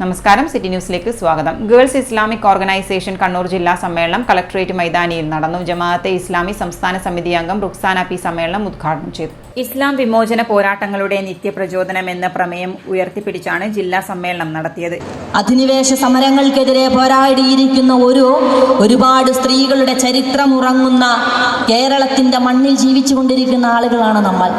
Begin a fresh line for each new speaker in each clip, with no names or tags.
നമസ്കാരം, സിറ്റി ന്യൂസിലേക്ക് സ്വാഗതം. ഗേൾസ് ഇസ്ലാമിക് ഓർഗനൈസേഷൻ കണ്ണൂർ ജില്ലാ സമ്മേളനം കളക്ടറേറ്റ് മൈതാനിയിൽ നടന്നു. ജമാഅത്തെ ഇസ്ലാമി സംസ്ഥാന സമിതി അംഗം റുക്സാന പി സമ്മേളനം ഉദ്ഘാടനം ചെയ്തു. ഇസ്ലാം വിമോചന പോരാട്ടങ്ങളുടെ നിത്യപ്രചോദനം എന്ന പ്രമേയം ഉയർത്തിപ്പിടിച്ചാണ് ജില്ലാ സമ്മേളനം നടത്തിയത്.
അധിനിവേശ സമരങ്ങൾക്കെതിരെ പോരാടിയിരിക്കുന്ന ഒരുപാട് സ്ത്രീകളുടെ ചരിത്രം ഉറങ്ങുന്ന കേരളത്തിന്റെ മണ്ണിൽ ജീവിച്ചുകൊണ്ടിരിക്കുന്ന ആളുകളാണ് നമ്മൾ.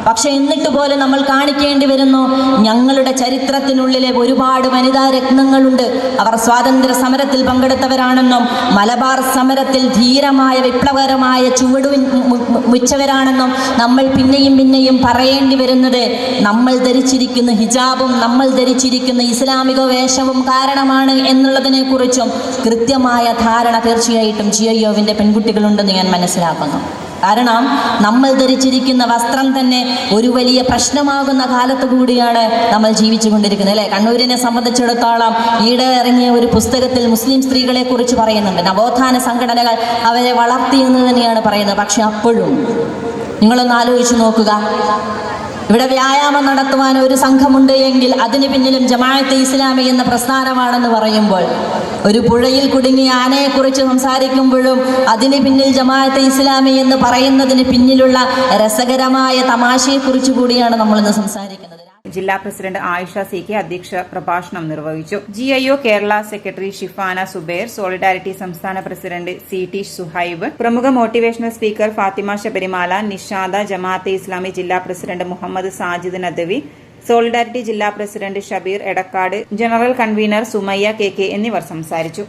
പക്ഷെ എന്നിട്ട് പോലും നമ്മൾ കാണിക്കേണ്ടി വരുന്നു, ഞങ്ങളുടെ ചരിത്രത്തിനുള്ളിലെ ഒരുപാട് വനിതാ രത്നങ്ങളുണ്ട്. അവർ സ്വാതന്ത്ര്യ സമരത്തിൽ പങ്കെടുത്തവരാണെന്നും മലബാർ സമരത്തിൽ ധീരമായ വിപ്ലവകരമായ ചുവടുവെച്ചവരാണെന്നും നമ്മൾ പിന്നെയും പറയേണ്ടി വരുന്നത് നമ്മൾ ധരിച്ചിരിക്കുന്ന ഹിജാബും നമ്മൾ ധരിച്ചിരിക്കുന്ന ഇസ്ലാമിക വേഷവും കാരണമാണ് എന്നുള്ളതിനെ കുറിച്ചും കൃത്യമായ ധാരണ തീർച്ചയായിട്ടും GIOവിൻ്റെ പെൺകുട്ടികളുണ്ടെന്ന് ഞാൻ മനസ്സിലാക്കുന്നു. കാരണം നമ്മൾ ധരിച്ചിരിക്കുന്ന വസ്ത്രം തന്നെ ഒരു വലിയ പ്രശ്നമാകുന്ന കാലത്ത് കൂടിയാണ് നമ്മൾ ജീവിച്ചു കൊണ്ടിരിക്കുന്നത്, അല്ലേ? കണ്ണൂരിനെ സംബന്ധിച്ചിടത്തോളം ഈയിടെ ഇറങ്ങിയ ഒരു പുസ്തകത്തിൽ മുസ്ലിം സ്ത്രീകളെ കുറിച്ച് പറയുന്നുണ്ട്. നവോത്ഥാന സംഘടനകൾ അവരെ വളർത്തിയെന്ന് തന്നെയാണ് പറയുന്നത്. പക്ഷെ അപ്പോഴും നിങ്ങളൊന്ന് ആലോചിച്ച് നോക്കുക, ഇവിടെ വ്യായാമം നടത്തുവാൻ ഒരു സംഘമുണ്ട് എങ്കിൽ അതിന് പിന്നിലും ജമാഅത്തെ ഇസ്ലാമി എന്ന പ്രസ്ഥാനമാണെന്ന് പറയുമ്പോൾ, ഒരു പുഴയിൽ കുടുങ്ങിയ ആനയെക്കുറിച്ച് സംസാരിക്കുമ്പോഴും അതിന് പിന്നിൽ ജമാഅത്തെ ഇസ്ലാമി എന്ന് പറയുന്നതിന് പിന്നിലുള്ള രസകരമായ തമാശയെക്കുറിച്ച് കൂടിയാണ് നമ്മളിന്ന് സംസാരിക്കുന്നത്.
ജില്ലാ പ്രസിഡന്റ് ആയിഷ CK അധ്യക്ഷ പ്രഭാഷണം നിർവഹിച്ചു. GIO Kerala secretary Shifana Zubair, Solidarity സംസ്ഥാന പ്രസിഡന്റ് CT സുഹൈബ്, പ്രമുഖ മോട്ടിവേഷണൽ സ്പീക്കർ ഫാത്തിമ ശബരിമാല, നിഷാദ, ജമാഅത്തെ ഇസ്ലാമി ജില്ലാ പ്രസിഡന്റ് മുഹമ്മദ് സാജിദ് നദവി, സോളിഡാരിറ്റി ജില്ലാ president Shabeer Edakkad, general convener Sumayya KK എന്നിവർ സംസാരിച്ചു.